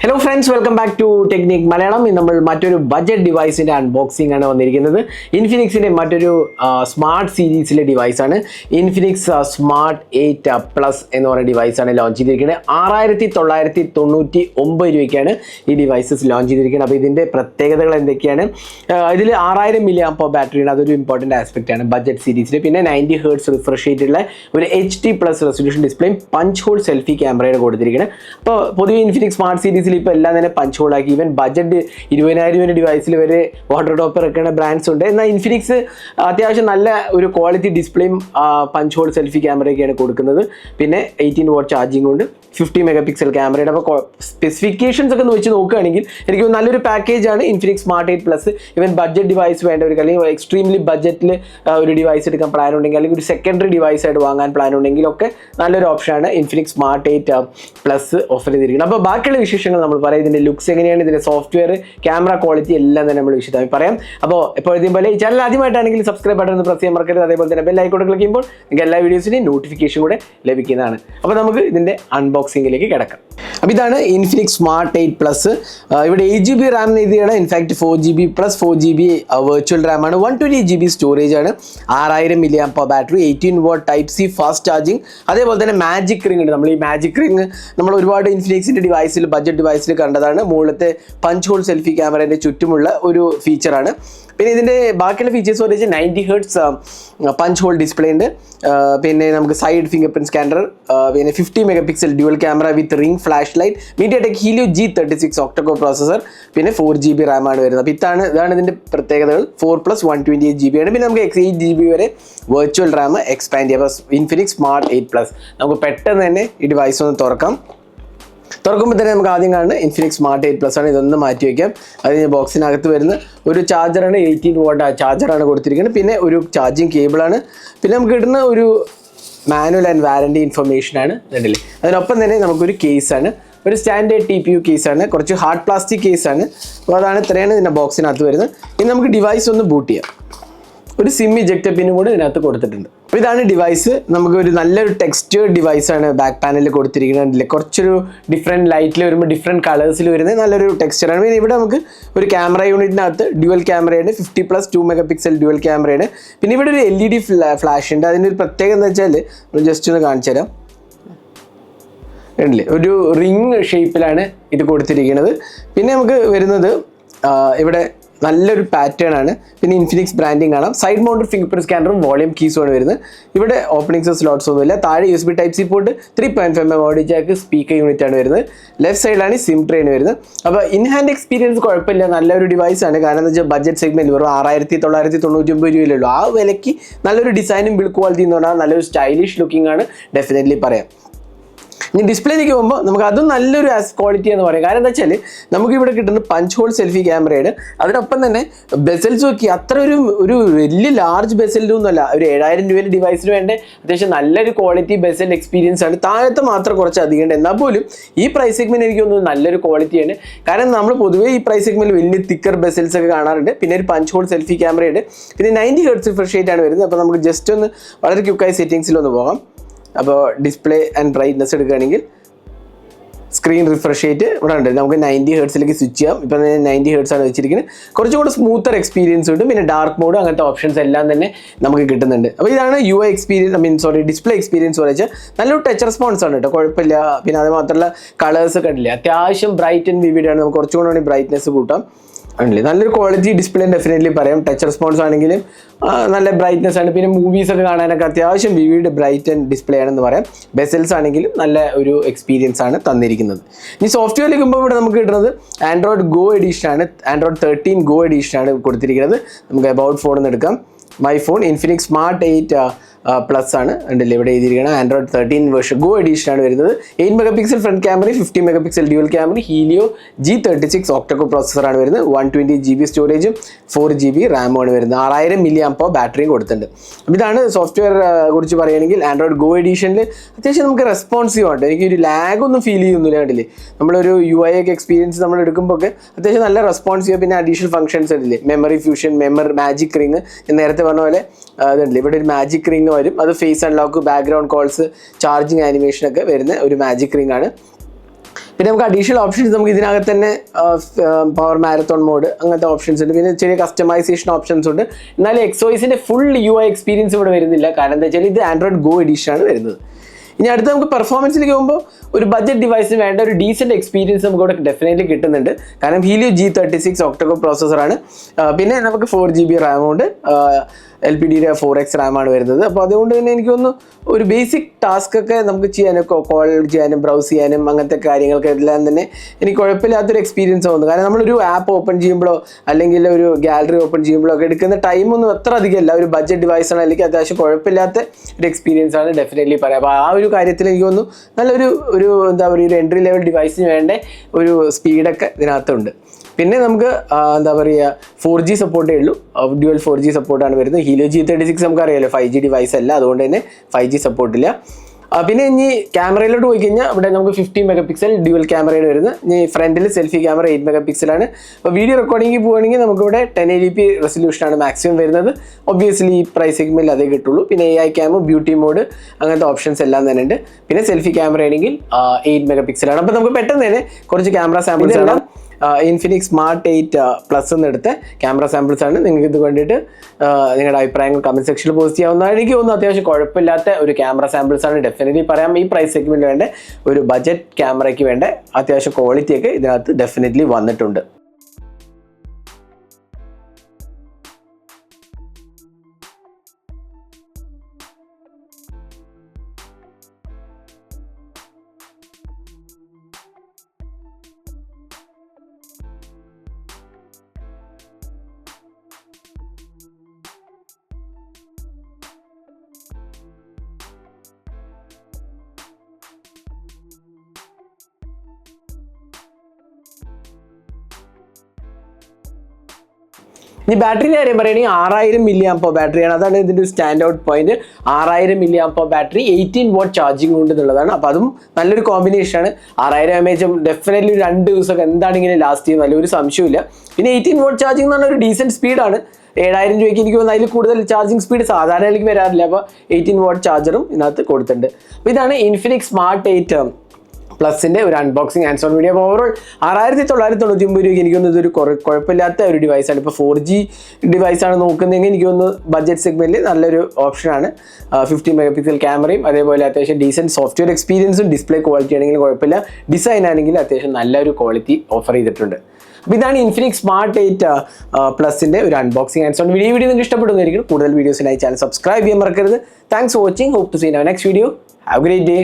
Hello friends, welcome back to Technique Malayalam. നമ്മൾ മറ്റൊരു budget ഡിവൈസിന്റെ അൺബോക്സിംഗ് ആണ് വന്നിരിക്കുന്നത്. ഇൻഫിനിക്സിന്റെ മറ്റൊരു സ്മാർട്ട് സീരീസിലെ ഡിവൈസ് ആണ് ഇൻഫിനിക്സ് സ്മാർട്ട് 8 പ്ലസ് എന്ന് പറയുന്ന ഡിവൈസ് ആണ് ലോഞ്ച് ചെയ്തിരിക്കുന്നത്. 6999 രൂപയ്ക്കാണ് ഈ ഡിവൈസസ് ലോഞ്ച് ചെയ്തിരിക്കുന്നത്. അപ്പോൾ ഇതിന്റെ പ്രത്യേകതകൾ എന്തൊക്കെയാണ്? ഇതിൽ 6000 mAh ബാറ്ററിയാണ്, അതൊരു ഇമ്പോർട്ടന്റ് ആസ്പെക്ട് ആണ് ബഡ്ജറ്റ് സീരീസിൽ. പിന്നെ 90 Hz റിഫ്രഷ് റേറ്റുള്ള ഒരു HD+ റെസൊല്യൂഷൻ ഡിസ്പ്ലേയും പഞ്ച് ഹോൾ സെൽഫി ക്യാമറയാണ് കൊടുത്തിരിക്കുന്നത്. അപ്പോൾ പൊതുവെ ഇൻഫിനിക്സ് സ്മാർട്ട് സീരീസിൽ ഇപ്പോൾ എല്ലാം തന്നെ പഞ്ച് ഹോൾ ആക്കി. ഈവൻ ബഡ്ജറ്റ് 20,000 ഡിവൈസിൽ വരെ വാട്ടർ ടോപ്പർ ഇറക്കുന്ന ബ്രാൻഡ്സ് ഉണ്ട്. എന്നാൽ ഇൻഫിനിക്സ് അത്യാവശ്യം നല്ല ഒരു ക്വാളിറ്റി ഡിസ്പ്ലേയും പഞ്ച് ഹോൾ സെൽഫി ക്യാമറയൊക്കെയാണ് കൊടുക്കുന്നത്. പിന്നെ 18 വാട്ട് ചാർജിങ് ഉണ്ട്, 50 MP ക്യാമറയുടെ. അപ്പോൾ സ്പെസിഫിക്കേഷൻസ് ഒക്കെ വെച്ച് നോക്കുകയാണെങ്കിൽ എനിക്ക് നല്ലൊരു പാക്കേജാണ് Infinix smart 8 plus. Even budget device വേണ്ടവർക്ക് അല്ലെങ്കിൽ എക്സ്ട്രീംലി ബഡ്ജറ്റിൽ ഒരു ഡിവൈസ് എടുക്കാൻ പ്ലാൻ ഉണ്ടെങ്കിൽ അല്ലെങ്കിൽ ഒരു സെക്കൻഡറി ഡിവൈസ് ആയിട്ട് വാങ്ങാൻ പ്ലാൻ ഉണ്ടെങ്കിൽ ഒക്കെ നല്ലൊരു ഓപ്ഷനാണ് ഇൻഫിനിക്സ് സ്മാർട്ട് 8 പ്ലസ് ഓഫർ ചെയ്തിരിക്കുന്നത്. അപ്പോൾ ബാക്കിയുള്ള വിശേഷങ്ങൾ നമ്മൾ പറയാം. ഇതിൻ്റെ ലുക്സ് എങ്ങനെയാണ്, ഇതിൻ്റെ സോഫ്റ്റ്വെയർ, ക്യാമറ ക്വാളിറ്റി എല്ലാം തന്നെ നമ്മൾ വിശദമായി പറയാം. അപ്പോൾ എപ്പോഴത്തെയും പോലെ ഈ ചാനൽ ആദ്യമായിട്ടാണെങ്കിൽ സബ്സ്ക്രൈബ് ബട്ടൺ ഒന്ന് പ്രസ് ചെയ്യാൻ മറക്കരുത്. അതേപോലെ തന്നെ ബെൽ ഐക്കൺ ക്ലിക്ക് ചെയ്യുമ്പോൾ നിങ്ങൾക്ക് എല്ലാ വീഡിയോസിൻ്റെയും നോട്ടിഫിക്കേഷൻ കൂടെ ലഭിക്കുന്നതാണ്. അപ്പോൾ നമുക്ക് ഇതിൻ്റെ അൺബോക്സിംഗിലേക്ക് കിടക്കാം. അപ്പോൾ ഇതാണ് ഇൻഫിനിക്സ് സ്മാർട്ട് 8 പ്ലസ്. ഇവിടെ 8GB റാം എഴുതിയാണ്. In fact 4GB plus 4GB virtual RAM ആണ്. 128GB സ്റ്റോറേജ് ആണ്. 6000 mAh battery, 18 watt type C fast charging. അതേപോലെ തന്നെ മാജിക് റിംഗ് ഉണ്ട്. നമ്മൾ ഈ മാജിക് റിംഗ് നമ്മൾ ഒരുപാട് ഇൻഫിനിക്സിൻ്റെ ഡിവൈസിൽ ബഡ്ജറ്റ് ഡിവൈസിൽ കണ്ടതാണ്. മുകളിലത്തെ പഞ്ച് ഹോൾ സെൽഫി ക്യാമറേൻ്റെ ചുറ്റുമുള്ള ഒരു ഫീച്ചറാണ്. പിന്നെ ഇതിൻ്റെ ബാക്കിയുള്ള ഫീച്ചേഴ്സ് പറയുക 90 Hz പഞ്ച് ഹോൾ ഡിസ്പ്ലേ ഉണ്ട്. പിന്നെ നമുക്ക് സൈഡ് ഫിംഗർ പ്രിന്റ് സ്കാനർ, പിന്നെ 50 MP dual camera with ring flash light, MediaTek Helio G36 octa core processor, പിന്നെ 4GB റാം ആണ് വരുന്നത്. അപ്പോൾ ഇതാണ് ഇതിൻ്റെ പ്രത്യേകതകൾ. 4 + 128GB ആണ്. പിന്നെ നമുക്ക് 8GB വരെ വെർച്വൽ റാം എക്സ്പാൻഡ് ചെയ്യാം. അപ്പോൾ ഇൻഫിനിക്സ് സ്മാർട്ട് 8 പ്ലസ് നമുക്ക് പെട്ടെന്ന് തന്നെ ഈ ഡിവൈസ് ഒന്ന് തുറക്കുമ്പോൾ തന്നെ നമുക്ക് ആദ്യം കാണുന്നത് ഇൻഫിനിക്സ് സ്മാർട്ട് 8 പ്ലസ് ആണ്. ഇതൊന്ന് മാറ്റി വയ്ക്കാം. അതിന് ബോക്സിനകത്ത് വരുന്ന ഒരു ചാർജറാണ്, 18 വാട്ട് ചാർജറാണ് കൊടുത്തിരിക്കുന്നത്. പിന്നെ ഒരു ചാർജിങ് കേബിളാണ്. പിന്നെ നമുക്ക് കിട്ടുന്ന ഒരു മാനുവൽ ആൻഡ് വാറണ്ടി ഇൻഫർമേഷനാണ് ഇതിൽ. അതിനൊപ്പം തന്നെ നമുക്കൊരു കേസാണ്, ഒരു സ്റ്റാൻഡേർഡ് TPU കേസാണ്, കുറച്ച് ഹാർഡ് പ്ലാസ്റ്റിക് കേസാണ്. അപ്പോൾ ഇത്രയാണ് ഇതിൻ്റെ ബോക്സിനകത്ത് വരുന്നത്. ഇനി നമുക്ക് ഡിവൈസ് ഒന്ന് ബൂട്ട് ചെയ്യാം. ഒരു സിം ഇജക്ടർ പിന്നും കൂടെ ഇതിനകത്ത് കൊടുത്തിട്ടുണ്ട്. അപ്പോൾ ഇതാണ് ഡിവൈസ്. നമുക്ക് ഒരു നല്ലൊരു ടെക്സ്റ്റേർഡ് ഡിവൈസാണ് ബാക്ക് പാനലിൽ കൊടുത്തിരിക്കുന്നത്. കുറച്ചൊരു ഡിഫറെൻറ്റ് ലൈറ്റിൽ വരുമ്പോൾ ഡിഫറെൻറ്റ് കളേഴ്സിൽ വരുന്നത് നല്ലൊരു ടെക്സ്ചറാണ്. പിന്നെ ഇവിടെ നമുക്ക് ഒരു ക്യാമറ യൂണിറ്റിനകത്ത് ഡ്യുവൽ ക്യാമറയാണ്, 50 + 2 MP ഡ്യുവൽ ക്യാമറയാണ്. പിന്നെ ഇവിടെ ഒരു LED ഫ്ലാഷ് ഉണ്ട്. അതിൻ്റെ ഒരു പ്രത്യേകത എന്ന് വെച്ചാൽ ജസ്റ്റ് ഒന്ന് കാണിച്ചു തരാം. ഉണ്ടല്ലേ, ഒരു റിംഗ് ഷേപ്പിലാണ് ഇത് കൊടുത്തിരിക്കുന്നത്. പിന്നെ നമുക്ക് വരുന്നത് ഇവിടെ നല്ലൊരു പാറ്റേൺ ആണ്. പിന്നെ ഇൻഫിനിക്സ് ബ്രാൻഡിങ് കാണാം. സൈഡ് മൗണ്ടഡ് ഫിംഗർ പ്രിന്റ് സ്കാനറും വോളിയം കീസുമാണ് വരുന്നത്. ഇവിടെ ഓപ്പണിംഗ്സ് സ്ലോട്ട്സ് ഒന്നുമില്ല. താഴെ USB Type-C port, 3.5mm audio jack, speaker unit ആണ് വരുന്നത്. ലെഫ്റ്റ് സൈഡിലാണ് സിം ട്രെയിൻ വരുന്നത്. അപ്പോൾ ഇൻ ഹാൻഡ് എക്സ്പീരിയൻസ് കുഴപ്പമില്ല, നല്ലൊരു ഡിവൈസാണ്. കാരണം എന്താ വെച്ചാൽ ബഡ്ജറ്റ് സെഗ്മെന്റ് വെറും 6999 രൂപയിലുള്ളൂ. ആ വിലയ്ക്ക് നല്ലൊരു ഡിസൈനും ബിൽഡ് ക്വാളിറ്റി എന്ന് പറഞ്ഞാൽ നല്ലൊരു സ്റ്റൈലിഷ് ലുക്കിംഗ് ആണ് ഡെഫിനറ്റ്ലി പറയാം. ഇനി ഡിസ്പ്ലേയിലേക്ക് പോകുമ്പോൾ നമുക്ക് അതും നല്ലൊരു ക്വാളിറ്റി എന്ന് പറയും. കാരണം എന്താ വെച്ചാൽ നമുക്ക് ഇവിടെ കിട്ടുന്ന പഞ്ച് ഹോൾ സെൽഫി ക്യാമറയാണ്. അതിനൊപ്പം തന്നെ ബെസൽസ് നോക്കി അത്ര ഒരു വലിയ ലാർജ് ബെസലൊന്നുമല്ല. ഒരു 7000 രൂപയുടെ ഡിവൈസിന് വേണ്ട അത്യാവശ്യം നല്ലൊരു ക്വാളിറ്റി ബെസൽ എക്സ്പീരിയൻസ് ആണ്. താഴത്തെ മാത്രം കുറച്ച് അധികം ഉണ്ട്. എന്നാൽ പോലും ഈ പ്രൈസ് സെഗ്മെന്റ് എനിക്ക് തോന്നുന്നു നല്ലൊരു ക്വാളിറ്റിയാണ്. കാരണം നമ്മൾ പൊതുവേ ഈ പ്രൈസ് സെഗ്മെന്റിൽ വലിയ തിക്കർ ബെസൽസ് ഒക്കെ കാണാറുണ്ട്. പിന്നെ ഒരു പഞ്ച് ഹോൾ സെൽഫി ക്യാമറയുണ്ട്. പിന്നെ 90 Hz റിഫ്രഷ് റേറ്റ് ആണ് വരുന്നത്. അപ്പോൾ നമുക്ക് ജസ്റ്റ് ഒന്ന് വളരെ ക്വിക്കായി സെറ്റിംഗ്സിലൊന്ന് പോകാം. അപ്പോൾ ഡിസ്പ്ലേ ആൻഡ് ബ്രൈറ്റ്നസ് എടുക്കുകയാണെങ്കിൽ സ്ക്രീൻ റിഫ്രഷ് റേറ്റ് ഇവിടെ ഉണ്ട്. നമുക്ക് 90 Hz സ്വിച്ച് ചെയ്യാം. ഇപ്പം 90 Hz ആണ് വെച്ചിരിക്കുന്നത്. കുറച്ചുകൂടെ സ്മൂത്തർ എക്സ്പീരിയൻസ് ഉണ്ട്. പിന്നെ ഡാർക്ക് മോഡ് അങ്ങനത്തെ ഓപ്ഷൻസ് എല്ലാം തന്നെ നമുക്ക് കിട്ടുന്നുണ്ട്. അപ്പോൾ ഇതാണ് UI എക്സ്പീരിയൻസ്, ഡിസ്പ്ലേ എക്സ്പീരിയൻസ് പോലെ വെച്ചാൽ നല്ലൊരു ടച്ച് റെസ്പോൺസ് ആണ് കേട്ടോ, കുഴപ്പമില്ല. പിന്നെ അത് മാത്രമല്ല കളേഴ്സ് ഒക്കെ ഉണ്ടല്ലേ, അത്യാവശ്യം ബ്രൈറ്റ് ആൻഡ് വിവിഡ് ആണ്. നമുക്ക് കുറച്ചുകൂടെ വേണമെങ്കിൽ ബ്രൈറ്റ്നസ് കൂട്ടാം. ആണല്ലേ, നല്ലൊരു ക്വാളിറ്റി ഡിസ്പ്ലേ ഡെഫിനറ്റ്ലി പറയാം. ടച്ച് റെസ്പോൺസ് ആണെങ്കിലും നല്ല ബ്രൈറ്റ്നസ് ആണ്. പിന്നെ മൂവീസ് ഒക്കെ കാണാനൊക്കെ അത്യാവശ്യം വിവിഡ് ബ്രൈറ്റ് ആൻഡ് ഡിസ്പ്ലേ ആണെന്ന് പറയാം. ബെസൽസ് ആണെങ്കിലും നല്ല ഒരു എക്സ്പീരിയൻസ് ആണ് തന്നിരിക്കുന്നത്. ഇനി സോഫ്റ്റ്വെയർ എടുക്കുമ്പോൾ ഇവിടെ നമുക്ക് കിട്ടുന്നത് ആൻഡ്രോയിഡ് ഗോ എഡിഷൻ ആണ്. ആൻഡ്രോയിഡ് 13 ഗോ എഡിഷൻ ആണ് കൊടുത്തിരിക്കുന്നത്. നമുക്ക് അബൌട്ട് ഫോൺ എന്ന് എടുക്കാം. My phone Infinix smart 8 plus ആണ് ഉണ്ടല്ലേ ഇവിടെ എഴുതിയിരിക്കുന്നത്. ആൻഡ്രോയിഡ് 13 വേർഷൻ ഗോ എഡിഷൻ ആണ് വരുന്നത്. 8 MP front camera, 50 MP dual camera, Helio G36 octacore പ്രോസസ്സറാണ് വരുന്നത്. 128GB സ്റ്റോറേജും 4GB റാമുമാണ് വരുന്നത്. 6000 mAh ബാറ്ററിയും കൊടുത്തിട്ടുണ്ട്. അപ്പോൾ ഇതാണ് സോഫ്റ്റ്വെയർ കുറിച്ച് പറയുകയാണെങ്കിൽ ആൻഡ്രോയിഡ് ഗോ എഡിഷനിൽ അത്യാവശ്യം നമുക്ക് റെസ്പോൺസീവ് ആണ്. എനിക്കൊരു ലാഗ് ഒന്നും ഫീൽ ചെയ്യുന്നില്ല. കണ്ടില്ലേ, നമ്മളൊരു UI ഒക്കെ എക്സ്പീരിയൻസ് നമ്മൾ എടുക്കുമ്പോൾ ഒക്കെ അത്യാവശ്യം നല്ല റെസ്പോൺസീവ്. പിന്നെ അഡീഷണൽ ഫംഗ്ഷൻസ് ഉണ്ടല്ലേ, മെമ്മറി ഫ്യൂഷൻ, മാജിക് റിംഗ്, ഞാൻ നേരത്തെ പറഞ്ഞ പോലെ അതുണ്ടല്ലേ ഇവിടെ ഒരു മാജിക് റിംഗ് വരും. അത് face unlock, background calls, charging animation ഒക്കെ വരുന്ന ഒരു മാജിക് റിംഗ് ആണ്. പിന്നെ നമുക്ക് അഡീഷണൽ ഓപ്ഷൻസ് നമുക്ക് ഇതിനകത്ത് തന്നെ പവർ മാരത്തോൺ മോഡ് അങ്ങനത്തെ ഓപ്ഷൻസ് ഉണ്ട്. പിന്നെ ചെറിയ കസ്റ്റമൈസേഷൻ ഓപ്ഷൻസ് ഉണ്ട്. എന്നാലും എക്സോയിസിൻ്റെ ഫുൾ UI എക്സ്പീരിയൻസ് ഇവിടെ വരുന്നില്ല. കാരണം എന്താ വെച്ചാൽ ഇത് ആൻഡ്രോയിഡ് ഗോ എഡിഷൻ ആണ് വരുന്നത്. ഇനി അടുത്ത് നമുക്ക് പെർഫോമൻസിലേക്ക് പോകുമ്പോൾ ഒരു ബഡ്ജറ്റ് ഡിവൈസിന് വേണ്ട ഒരു ഡീസൻറ്റ് എക്സ്പീരിയൻസ് നമുക്ക് ഇവിടെ ഡെഫിനറ്റ്ലി കിട്ടുന്നുണ്ട്. കാരണം ഹീലിയോ G36 ഒക്ടോകോ പ്രോസസ്സറാണ്. പിന്നെ നമുക്ക് 4GB റാം ഉണ്ട്, LPDDR 4X റാമാണ് വരുന്നത്. അപ്പോൾ അതുകൊണ്ട് തന്നെ എനിക്ക് തോന്നുന്നു ഒരു ബേസിക് ടാസ്ക് ഒക്കെ നമുക്ക് ചെയ്യാനും കോൾ ചെയ്യാനും ബ്രൗസ് ചെയ്യാനും അങ്ങനത്തെ കാര്യങ്ങൾക്ക് എല്ലാം തന്നെ എനിക്ക് കുഴപ്പമില്ലാത്തൊരു എക്സ്പീരിയൻസ് തോന്നുന്നു. കാരണം നമ്മളൊരു ആപ്പ് ഓപ്പൺ ചെയ്യുമ്പോഴോ അല്ലെങ്കിൽ ഒരു ഗാലറി ഓപ്പൺ ചെയ്യുമ്പോഴോ ഒക്കെ എടുക്കുന്ന ടൈമൊന്നും അത്ര അധികമല്ല. ഒരു ബഡ്ജറ്റ് ഡിവൈസാണ്, അല്ലെങ്കിൽ അത്യാവശ്യം കുഴപ്പമില്ലാത്ത ഒരു എക്സ്പീരിയൻസ് ആണ് ഡെഫിനറ്റ്ലി പറയാം. അപ്പോൾ ആ ഒരു കാര്യത്തിൽ എനിക്ക് തോന്നുന്നു നല്ലൊരു എന്താ പറയുക, ഒരു എൻട്രി ലെവൽ ഡിവൈസിന് വേണ്ട ഒരു സ്പീഡൊക്കെ ഇതിനകത്തുണ്ട്. പിന്നെ നമുക്ക് എന്താ പറയുക 4G സപ്പോർട്ടേ ഉള്ളൂ, ഡ്യുവൽ 4G സപ്പോർട്ടാണ് വരുന്നത്. ഹീലിയോ G36 നമുക്കറിയാമല്ലോ 5G ഡിവൈസ് അല്ല, അതുകൊണ്ട് തന്നെ 5G സപ്പോർട്ടില്ല. പിന്നെ ഇനി ക്യാമറയിലോട്ട് പോയി കഴിഞ്ഞാൽ ഇവിടെ നമുക്ക് 50 മെഗാപിക്സൽ ഡ്യുവൽ ക്യാമറയാണ് വരുന്നത്. ഇനി ഫ്രണ്ടിൽ സെൽഫി ക്യാമറ 8 മെഗാപിക്സലാണ്. അപ്പോൾ വീഡിയോ റെക്കോർഡിംഗ് പോവുകയാണെങ്കിൽ നമുക്കിവിടെ 1080p റെസൊല്യൂഷനാണ് മാക്സിമം വരുന്നത്. ഒബ്വിയസ്ലി ഈ പ്രൈസ് സെഗ്മെന്റിൽ അതേ കിട്ടുള്ളൂ. പിന്നെ AI ക്യാമ്, ബ്യൂട്ടി മോഡ് അങ്ങനത്തെ ഓപ്ഷൻസ് എല്ലാം തന്നെ ഉണ്ട്. പിന്നെ സെൽഫി ക്യാമറ ആണെങ്കിൽ 8 മെഗാപിക്സലാണ്. അപ്പോൾ നമുക്ക് പെട്ടെന്ന് തന്നെ കുറച്ച് ക്യാമറ സാമ്പിൾസ് എല്ലാം ഇൻഫിനിക്സ് സ്മാർട്ട് 8 പ്ലസ് എന്നെടുത്ത ക്യാമറ സാമ്പിൾസ് ആണ്. നിങ്ങൾക്ക് ഇത് വേണ്ടിയിട്ട് നിങ്ങളുടെ അഭിപ്രായങ്ങൾ കമന്റ് സെക്ഷനിൽ പോസ്റ്റ് ചെയ്യാവുന്നതാണ്. എനിക്ക് തോന്നുന്നു അത്യാവശ്യം കുഴപ്പമില്ലാത്ത ഒരു ക്യാമറ സാമ്പിൾസ് ആണ്. ഡെഫിനറ്റ്ലി പറയാം, ഈ പ്രൈസ് സെഗ്മെന്റിൽ വേണ്ട ഒരു ബഡ്ജറ്റ് ക്യാമറയ്ക്ക് വേണ്ട അത്യാവശ്യം ക്വാളിറ്റി ഒക്കെ ഇതിനകത്ത് ഡെഫിനറ്റ്ലി വന്നിട്ടുണ്ട്. ഇനി ബാറ്ററിയുടെ കാര്യം പറയുകയാണെങ്കിൽ 6000 mAh ബാറ്ററിയാണ്. അതാണ് ഇതിൻ്റെ ഒരു stand out point. 6000 mAh battery 18W charging ഉണ്ട് എന്നുള്ളതാണ്. അപ്പോൾ അതും നല്ലൊരു കോമ്പിനേഷനാണ്. 6000 mAh ഡെഫിനറ്റ്ലി 2 ദിവസമൊക്കെ എന്താണെങ്കിലും ലാസ്റ്റ് ചെയ്യും, നല്ലൊരു സംശയമില്ല. പിന്നെ 18W ചാർജിങ് എന്ന് പറഞ്ഞാൽ ഒരു ഡീസൻറ്റ് സ്പീഡാണ്. 7000 രൂപയ്ക്ക് എനിക്ക് തോന്നുന്നു അതിൽ കൂടുതൽ ചാർജിങ് സ്പീഡ് സാധാരണ എനിക്ക് വരാറില്ല. അപ്പോൾ 18W ചാർജറും ഇതിനകത്ത് കൊടുത്തിട്ടുണ്ട്. അപ്പോൾ ഇതാണ് ഇൻഫിനിക്സ് സ്മാർട്ട് 8 പ്ലസിൻ്റെ ഒരു അൺബോക്സിങ് ഹാൻഡ്സ് ഓൺ വീഡിയോ. അപ്പോൾ ഓവറോൾ 6999 രൂപയ്ക്ക് എനിക്ക് തോന്നുന്നത് ഒരു കുഴപ്പമില്ലാത്ത ഒരു ഡിവൈസാണ്. ഇപ്പോൾ 4G ഡിവൈസാണ് നോക്കുന്നതെങ്കിൽ എനിക്ക് തോന്നുന്നു ബഡ്ജറ്റ് സെഗ്മെൻറ്റിൽ നല്ലൊരു ഓപ്ഷനാണ്. 50 മെഗാപിക്സൽ ക്യാമറയും അതേപോലെ അത്യാവശ്യം ഡീസൻറ്റ് സോഫ്റ്റ്വെയർ എക്സ്പീരിയൻസും ഡിസ്പ്ലേ ക്വാളിറ്റി ആണെങ്കിലും കുഴപ്പമില്ല. ഡിസൈൻ ആണെങ്കിൽ അത്യാവശ്യം നല്ലൊരു ക്വാളിറ്റി ഓഫർ ചെയ്തിട്ടുണ്ട്. അപ്പോൾ ഇതാണ് ഇൻഫിനിക്സ് സ്മാർട്ട് 8 പ്ലസിൻ്റെ ഒരു അൺബോക്സിങ് ഹാൻഡ്സ് ഓൺ വീഡിയോ നിങ്ങൾക്ക് ഇഷ്ടപ്പെടുന്നതായിരിക്കും. കൂടുതൽ വീഡിയോസിനായി ചാനൽ സബ്സ്ക്രൈബ് ചെയ്യാൻ മറക്കരുത്. Thanks for watching. Hope to see in our next video. Have a great day.